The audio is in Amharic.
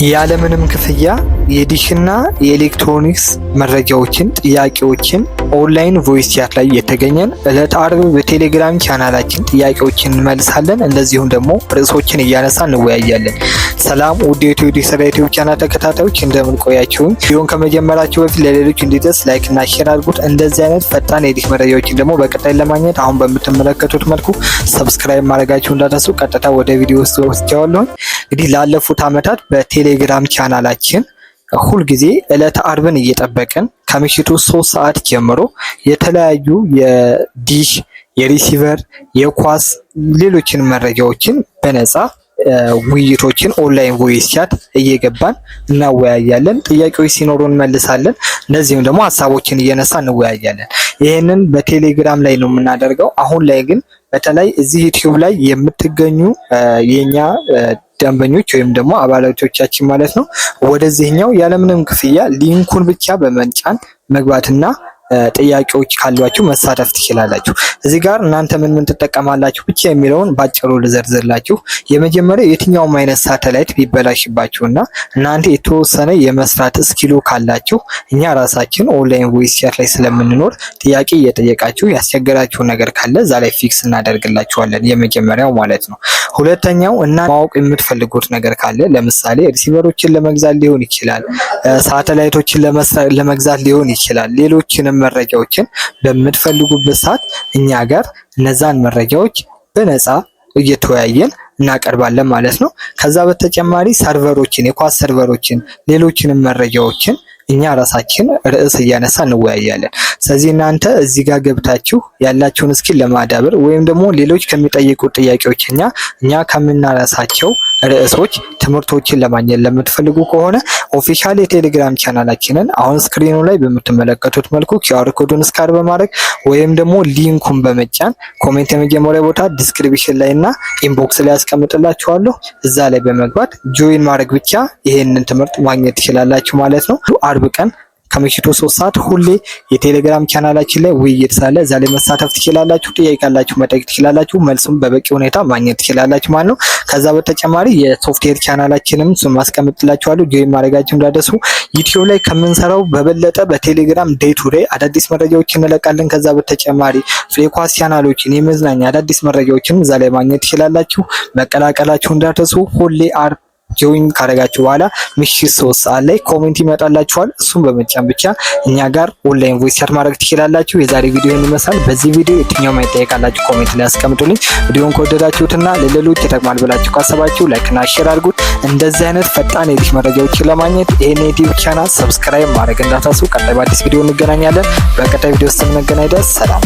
ያለምንም ክፍያ የዲሽና የኤሌክትሮኒክስ መረጃዎችን ጥያቄዎችን ኦንላይን ቮይስ ቻት ላይ የተገኘን ዕለት አርብ በቴሌግራም ቻናላችን ጥያቄዎችን እንመልሳለን። እንደዚሁም ደግሞ ርዕሶችን እያነሳ እንወያያለን። ሰላም ውድ የዩቲዩብ ቻናል ተከታታዮች እንደምን ቆያችሁኝ? ቪዲዮን ከመጀመራችሁ በፊት ለሌሎች እንዲደርስ ላይክ እና ሼር አድርጉት። እንደዚህ አይነት ፈጣን የዲሽ መረጃዎችን ደግሞ በቀጣይ ለማግኘት አሁን በምትመለከቱት መልኩ ሰብስክራይብ ማድረጋችሁ እንዳትረሱ። ቀጥታ ወደ ቪዲዮ ውስጥ ወስጃለሁ። እንግዲህ ላለፉት ዓመታት በቴሌግራም ቻናላችን ሁልጊዜ ዕለት አርብን እየጠበቅን ከምሽቱ 3 ሰዓት ጀምሮ የተለያዩ የዲሽ የሪሲቨር የኳስ ሌሎችን መረጃዎችን በነፃ ውይይቶችን ኦንላይን ቮይስ ቻት እየገባን እናወያያለን። ጥያቄዎች ሲኖሩ እንመልሳለን። እንደዚሁም ደግሞ ሀሳቦችን እየነሳ እንወያያለን። ይሄንን በቴሌግራም ላይ ነው የምናደርገው። አሁን ላይ ግን በተለይ እዚህ ዩቲዩብ ላይ የምትገኙ የኛ ደንበኞች ወይም ደግሞ አባላቶቻችን ማለት ነው ወደዚህኛው ያለምንም ክፍያ ሊንኩን ብቻ በመጫን መግባትና ጥያቄዎች ካሏችሁ መሳተፍ ትችላላችሁ። እዚህ ጋር እናንተ ምን ትጠቀማላችሁ ብቻ የሚለውን ባጭሩ ልዘርዝርላችሁ። የመጀመሪያው የትኛውም አይነት ሳተላይት ቢበላሽባችሁና እናንተ የተወሰነ የመስራት ስኪሉ ካላችሁ እኛ ራሳችን ኦንላይን ቮይስ ቻት ላይ ስለምንኖር ጥያቄ እየጠየቃችሁ ያስቸገራችሁ ነገር ካለ እዛ ላይ ፊክስ እናደርግላችኋለን። የመጀመሪያው ማለት ነው። ሁለተኛው እና ማወቅ የምትፈልጉት ነገር ካለ ለምሳሌ ሪሲቨሮችን ለመግዛት ሊሆን ይችላል፣ ሳተላይቶችን ለመግዛት ሊሆን ይችላል፣ ሌሎችንም መረጃዎችን በምትፈልጉበት ሰዓት እኛ ጋር እነዛን መረጃዎች በነፃ እየተወያየን እናቀርባለን ማለት ነው። ከዛ በተጨማሪ ሰርቨሮችን የኳስ ሰርቨሮችን ሌሎችንም መረጃዎችን እኛ ራሳችን ርዕስ እያነሳ እንወያያለን። ስለዚህ እናንተ እዚህ ጋር ገብታችሁ ያላችሁን ስኪል ለማዳበር ወይም ደግሞ ሌሎች ከሚጠይቁት ጥያቄዎች እኛ ከምናነሳቸው ርዕሶች ትምህርቶችን ለማግኘት ለምትፈልጉ ከሆነ ኦፊሻል የቴሌግራም ቻናላችንን አሁን ስክሪኑ ላይ በምትመለከቱት መልኩ ኪውአር ኮዱን ስካን በማድረግ ወይም ደግሞ ሊንኩን በመጫን ኮሜንት የመጀመሪያ ቦታ ዲስክሪፕሽን ላይ እና ኢንቦክስ ላይ ያስቀምጥላችኋለሁ። እዛ ላይ በመግባት ጆይን ማድረግ ብቻ ይሄንን ትምህርት ማግኘት ትችላላችሁ ማለት ነው። አርብ ቀን ከምሽቱ 3 ሰዓት ሁሌ የቴሌግራም ቻናላችን ላይ ውይይት ሳለ እዛ ላይ መሳተፍ ትችላላችሁ። ጥያቄ ካላችሁ መጠየቅ ትችላላችሁ። መልሱም በበቂ ሁኔታ ማግኘት ትችላላችሁ ማለት ነው። ከዛ በተጨማሪ የሶፍትዌር ቻናላችንም እሱን ማስቀምጥላችኋለሁ። ጆይን ማድረጋችሁ እንዳደሱ። ዩቲዩብ ላይ ከምንሰራው በበለጠ በቴሌግራም ዴይ ቱ ዴይ አዳዲስ መረጃዎችን እንለቃለን። ከዛ በተጨማሪ የኳስ ቻናሎችን የመዝናኛ አዳዲስ መረጃዎችን እዛ ላይ ማግኘት ትችላላችሁ። መቀላቀላችሁ እንዳደሱ። ሁሌ አርብ ጆይን ካደረጋችሁ በኋላ ምሽት 3 ሰዓት ላይ ኮሜንት ይመጣላችኋል። እሱን በመጫን ብቻ እኛ ጋር ኦንላይን ቮይስ ቻት ማድረግ ትችላላችሁ። የዛሬ ቪዲዮ ይመስላል። በዚህ ቪዲዮ የትኛውም አይጠየቃላችሁ ኮሜንት ላይ አስቀምጡልኝ። ቪዲዮን ከወደዳችሁትና ለሌሎች ይጠቅማል ብላችሁ ካሰባችሁ ላይክ እና ሼር አድርጉት። እንደዚህ አይነት ፈጣን የዲሽ መረጃዎችን ለማግኘት ይሄን ዩቲዩብ ቻናል ሰብስክራይብ ማድረግ እንዳትረሱ። ቀጣይ በአዲስ ቪዲዮ እንገናኛለን። በቀጣይ ቪዲዮ ውስጥ እንገናኝ። ደስ ሰላም